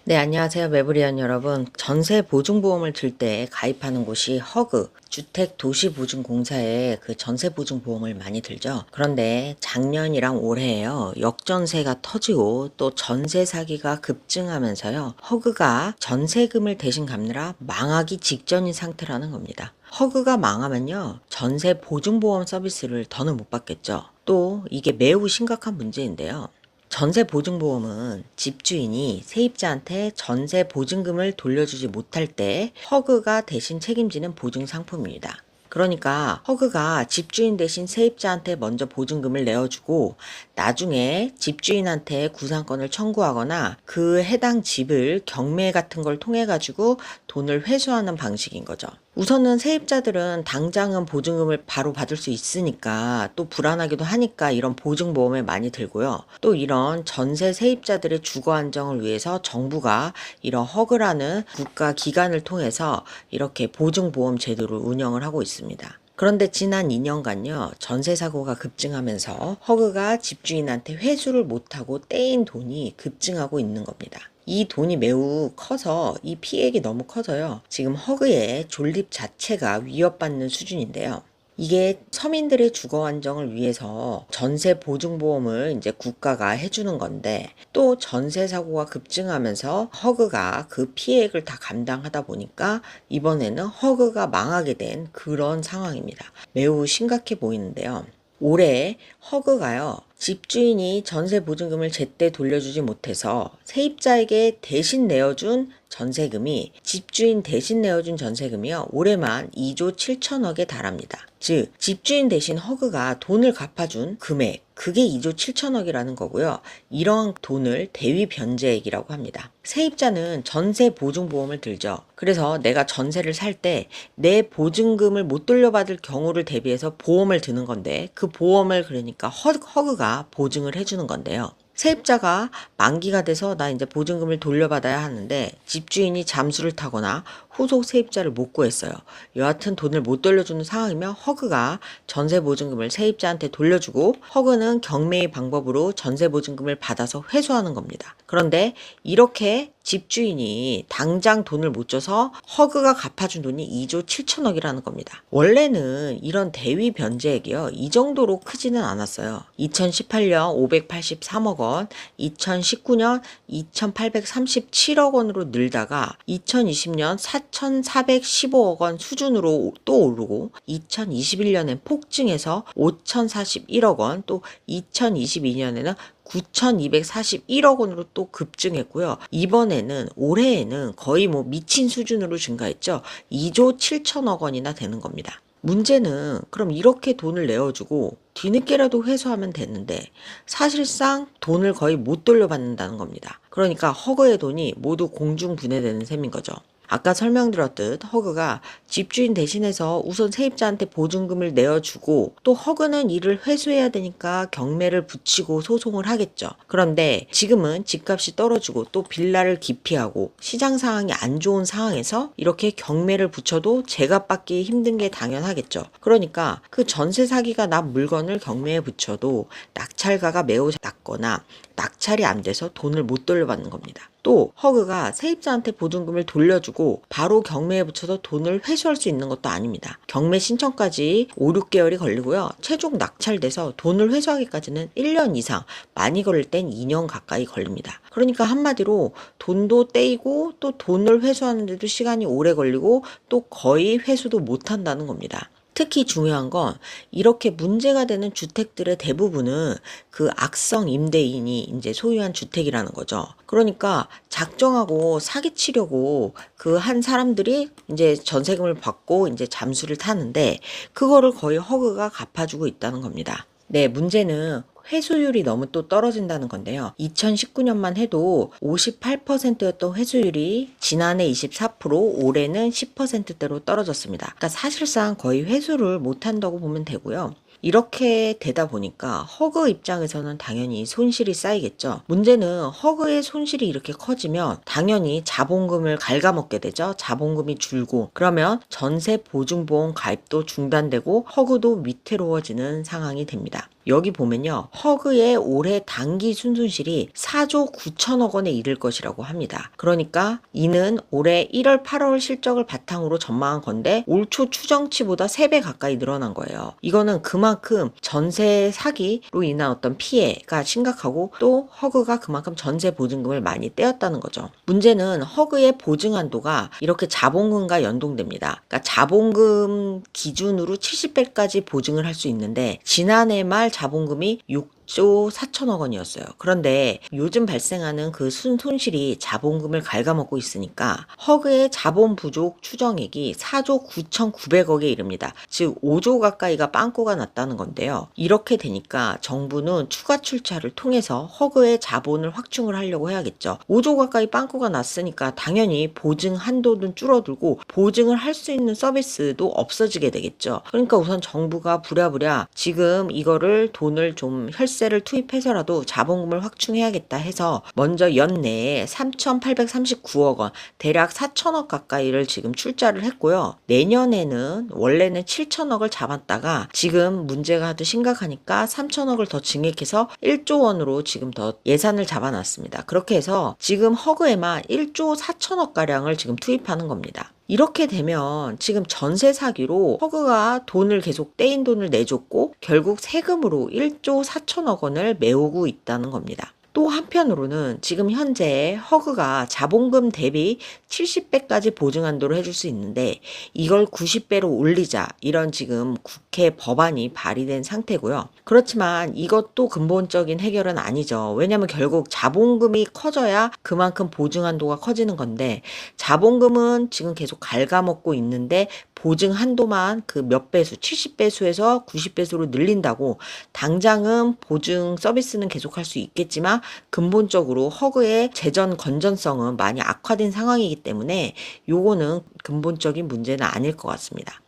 네, 안녕하세요. 매부리언 여러분. 전세 보증보험을 들 때 가입하는 곳이 허그, 주택도시보증공사에 그 전세보증보험을 많이 들죠. 그런데 작년이랑 올해에요. 역전세가 터지고 또 전세 사기가 급증하면서요. 허그가 전세금을 대신 갚느라 망하기 직전인 상태라는 겁니다. 허그가 망하면요. 전세 보증보험 서비스를 더는 못 받겠죠. 또 이게 매우 심각한 문제인데요. 전세 보증보험은 집주인이 세입자한테 전세 보증금을 돌려주지 못할 때 허그가 대신 책임지는 보증 상품입니다. 그러니까 허그가 집주인 대신 세입자한테 먼저 보증금을 내어주고 나중에 집주인한테 구상권을 청구하거나 그 해당 집을 경매 같은 걸 통해 가지고 돈을 회수하는 방식인 거죠. 우선은 세입자들은 당장은 보증금을 바로 받을 수 있으니까 또 불안하기도 하니까 이런 보증보험에 많이 들고요. 또 이런 전세 세입자들의 주거 안정을 위해서 정부가 이런 허그라는 국가 기관을 통해서 이렇게 보증보험 제도를 운영을 하고 있습니다. 그런데 지난 2년간요, 전세 사고가 급증하면서 허그가 집주인한테 회수를 못하고 떼인 돈이 급증하고 있는 겁니다. 이 돈이 매우 커서 이 피해액이 너무 커서요. 지금 허그의 존립 자체가 위협받는 수준인데요. 이게 서민들의 주거 안정을 위해서 전세 보증보험을 이제 국가가 해주는 건데 또 전세 사고가 급증하면서 허그가 그 피해액을 다 감당하다 보니까 이번에는 허그가 망하게 된 그런 상황입니다. 매우 심각해 보이는데요. 올해 허그가요. 집주인이 전세 보증금을 제때 돌려주지 못해서 세입자에게 대신 내어준 전세금이 집주인 대신 내어준 전세금이요. 올해만 2조 7천억에 달합니다. 즉 집주인 대신 허그가 돈을 갚아준 금액 그게 2조 7천억이라는 거고요. 이런 돈을 대위 변제액이라고 합니다. 세입자는 전세 보증보험을 들죠. 그래서 내가 전세를 살 때 내 보증금을 못 돌려받을 경우를 대비해서 보험을 드는 건데 그 보험을 그러니까 허그가 보증을 해주는 건데요. 세입자가 만기가 돼서 나 이제 보증금을 돌려받아야 하는데 집주인이 잠수를 타거나 후속 세입자를 못 구했어요. 여하튼 돈을 못 돌려주는 상황이면 허그가 전세 보증금을 세입자한테 돌려주고 허그는 경매의 방법으로 전세 보증금을 받아서 회수하는 겁니다. 그런데 이렇게 집주인이 당장 돈을 못 줘서 허그가 갚아준 돈이 2조 7천억이라는 겁니다. 원래는 이런 대위 변제액이요. 이 정도로 크지는 않았어요. 2018년 583억 원, 2019년 2837억 원으로 늘다가 2020년 4415억 원 수준으로 또 오르고 2021년엔 폭증해서 5041억 원, 또 2022년에는 9,241억 원으로 또 급증했고요. 이번에는 올해에는 거의 미친 수준으로 증가했죠. 2조 7천억 원이나 되는 겁니다. 문제는 그럼 이렇게 돈을 내어주고 뒤늦게라도 회수하면 되는데 사실상 돈을 거의 못 돌려받는다는 겁니다. 그러니까 허그의 돈이 모두 공중분해되는 셈인 거죠. 아까 설명드렸듯 허그가 집주인 대신해서 우선 세입자한테 보증금을 내어주고 또 허그는 이를 회수해야 되니까 경매를 붙이고 소송을 하겠죠. 그런데 지금은 집값이 떨어지고 또 빌라를 기피하고 시장 상황이 안 좋은 상황에서 이렇게 경매를 붙여도 제값받기 힘든 게 당연하겠죠. 그러니까 그 전세 사기가 난 물건을 경매에 붙여도 낙찰가가 매우 낮거나 낙찰이 안 돼서 돈을 못 돌려받는 겁니다. 또 허그가 세입자한테 보증금을 돌려주고 바로 경매에 붙여서 돈을 회수할 수 있는 것도 아닙니다. 경매 신청까지 5, 6개월이 걸리고요. 최종 낙찰돼서 돈을 회수하기까지는 1년 이상, 많이 걸릴 땐 2년 가까이 걸립니다. 그러니까 한마디로 돈도 떼이고 또 돈을 회수하는데도 시간이 오래 걸리고 또 거의 회수도 못 한다는 겁니다. 특히 중요한 건 이렇게 문제가 되는 주택들의 대부분은 그 악성 임대인이 이제 소유한 주택이라는 거죠. 그러니까 작정하고 사기치려고 그 한 사람들이 이제 전세금을 받고 이제 잠수를 타는데 그거를 거의 허그가 갚아주고 있다는 겁니다. 네, 문제는 회수율이 너무 또 떨어진다는 건데요. 2019년만 해도 58%였던 회수율이 지난해 24%, 올해는 10%대로 떨어졌습니다. 그러니까 사실상 거의 회수를 못한다고 보면 되고요. 이렇게 되다 보니까 허그 입장에서는 당연히 손실이 쌓이겠죠. 문제는 허그의 손실이 이렇게 커지면 당연히 자본금을 갉아먹게 되죠. 자본금이 줄고 그러면 전세 보증보험 가입도 중단되고 허그도 위태로워지는 상황이 됩니다. 여기 보면요. 허그의 올해 당기 순손실이 4조 9천억 원에 이를 것이라고 합니다. 그러니까 이는 올해 1월 8월 실적을 바탕으로 전망한 건데 올 초 추정치보다 3배 가까이 늘어난 거예요. 이거는 그만큼 전세 사기로 인한 어떤 피해가 심각하고 또 허그가 그만큼 전세 보증금을 많이 떼었다는 거죠. 문제는 허그의 보증 한도가 이렇게 자본금과 연동됩니다. 그러니까 자본금 기준으로 70배까지 보증을 할 수 있는데 지난해 말 자본금이 6조 4천억 원이었어요. 그런데 요즘 발생하는 그 손실이 자본금을 갉아먹고 있으니까 허그의 자본 부족 추정액이 4조 9,900억에 이릅니다. 즉 5조 가까이가 빵꾸가 났다는 건데요. 이렇게 되니까 정부는 추가 출자를 통해서 허그의 자본을 확충을 하려고 해야겠죠. 5조 가까이 빵꾸가 났으니까 당연히 보증 한도는 줄어들고 보증을 할 수 있는 서비스도 없어지게 되겠죠. 그러니까 우선 정부가 부랴부랴 지금 이거를 돈을 좀 혈세를 투입해서라도 자본금을 확충해야겠다 해서 먼저 연내에 3,839억 원, 대략 4천억 가까이를 지금 출자를 했고요. 내년에는 원래는 7천억을 잡았다가 지금 문제가 아주 심각하니까 3천억을 더 증액해서 1조 원으로 지금 더 예산을 잡아놨습니다. 그렇게 해서 지금 허그에만 1조 4천억 가량을 지금 투입하는 겁니다. 이렇게 되면 지금 전세 사기로 허그가 돈을 계속 떼인 돈을 내줬고 결국 세금으로 1조 4천억 원을 메우고 있다는 겁니다. 또 한편으로는 지금 현재 허그가 자본금 대비 70배까지 보증 한도를 해줄 수 있는데 이걸 90배로 올리자 이런 지금 국회 법안이 발의된 상태고요. 그렇지만 이것도 근본적인 해결은 아니죠. 왜냐하면 결국 자본금이 커져야 그만큼 보증 한도가 커지는 건데 자본금은 지금 계속 갉아먹고 있는데 보증 한도만 그 몇 배수 70배수에서 90배수로 늘린다고 당장은 보증 서비스는 계속할 수 있겠지만 근본적으로 허그의 재정 건전성은 많이 악화된 상황이기 때문에 요거는 근본적인 문제는 아닐 것 같습니다.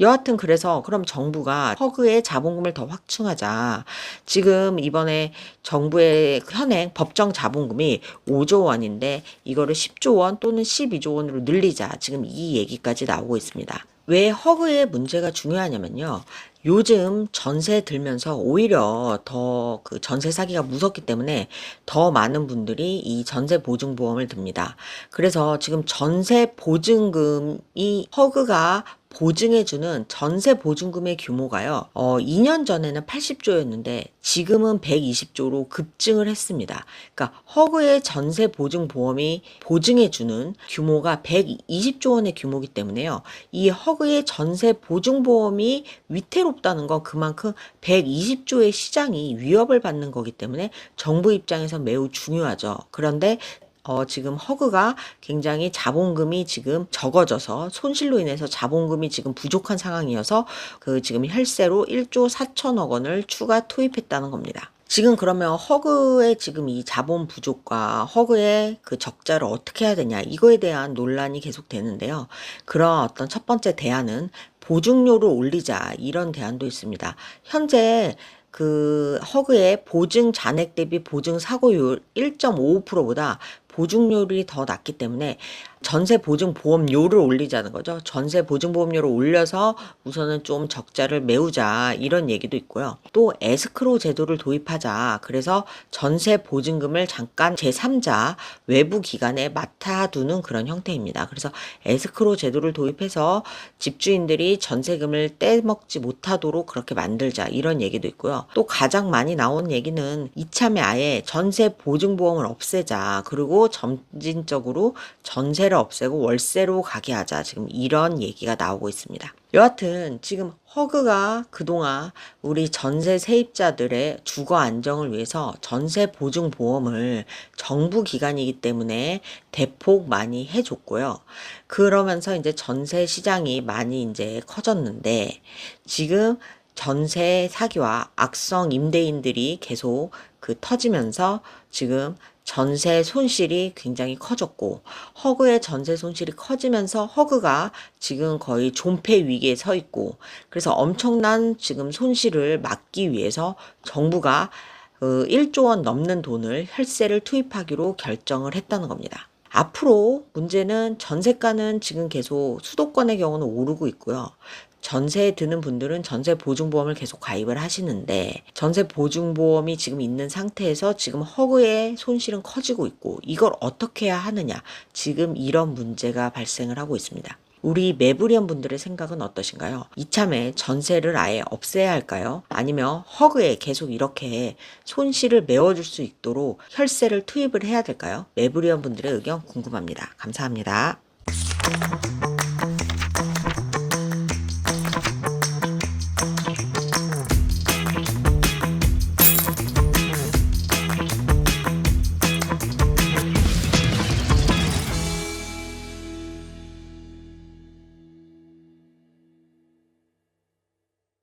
여하튼 그래서 그럼 정부가 허그의 자본금을 더 확충하자. 지금 이번에 정부의 현행 법정 자본금이 5조 원인데 이거를 10조 원 또는 12조 원으로 늘리자. 지금 이 얘기까지 나오고 있습니다. 왜 허그의 문제가 중요하냐면요. 요즘 전세 들면서 오히려 더 그 전세 사기가 무섭기 때문에 더 많은 분들이 이 전세 보증보험을 듭니다. 그래서 지금 전세 보증금이 허그가 보증해주는 전세 보증금의 규모가요. 2년 전에는 80조였는데 지금은 120조로 급증을 했습니다. 그러니까 허그의 전세 보증 보험이 보증해주는 규모가 120조 원의 규모이기 때문에요. 이 허그의 전세 보증 보험이 위태롭다는 건 그만큼 120조의 시장이 위협을 받는 거기 때문에 정부 입장에서 매우 중요하죠. 그런데 지금 허그가 굉장히 자본금이 지금 적어져서 손실로 인해서 자본금이 지금 부족한 상황이어서 그 지금 혈세로 1조 4천억 원을 추가 투입했다는 겁니다. 지금 그러면 허그의 지금 이 자본 부족과 허그의 그 적자를 어떻게 해야 되냐 이거에 대한 논란이 계속 되는데요. 그런 어떤 첫 번째 대안은 보증료를 올리자 이런 대안도 있습니다. 현재 그 허그의 보증 잔액 대비 보증 사고율 1.55%보다 보증료율이 더 낮기 때문에 전세 보증 보험료를 올리자는 거죠. 전세 보증 보험료를 올려서 우선은 좀 적자를 메우자 이런 얘기도 있고요. 또 에스크로 제도를 도입하자. 그래서 전세 보증금을 잠깐 제3자 외부 기관에 맡아두는 그런 형태입니다. 그래서 에스크로 제도를 도입해서 집주인들이 전세금을 떼먹지 못하도록 그렇게 만들자 이런 얘기도 있고요. 또 가장 많이 나온 얘기는 이참에 아예 전세 보증 보험을 없애자. 그리고 점진적으로 전세를 없애고 월세로 가게 하자. 지금 이런 얘기가 나오고 있습니다. 여하튼 지금 허그가 그동안 우리 전세 세입자들의 주거 안정을 위해서 전세 보증 보험을 정부 기관이기 때문에 대폭 많이 해줬고요. 그러면서 이제 전세 시장이 많이 이제 커졌는데 지금 전세 사기와 악성 임대인들이 계속 그 터지면서 지금 전세 손실이 굉장히 커졌고 허그의 전세 손실이 커지면서 허그가 지금 거의 존폐 위기에 서 있고 그래서 엄청난 지금 손실을 막기 위해서 정부가 1조 원 넘는 돈을 혈세를 투입하기로 결정을 했다는 겁니다. 앞으로 문제는 전세가는 지금 계속 수도권의 경우는 오르고 있고요. 전세에 드는 분들은 전세 보증보험을 계속 가입을 하시는데 전세 보증보험이 지금 있는 상태에서 지금 허그의 손실은 커지고 있고 이걸 어떻게 해야 하느냐. 지금 이런 문제가 발생을 하고 있습니다. 우리 매부리언 분들의 생각은 어떠신가요? 이참에 전세를 아예 없애야 할까요? 아니면 허그에 계속 이렇게 손실을 메워줄 수 있도록 혈세를 투입을 해야 될까요? 매부리언 분들의 의견 궁금합니다. 감사합니다.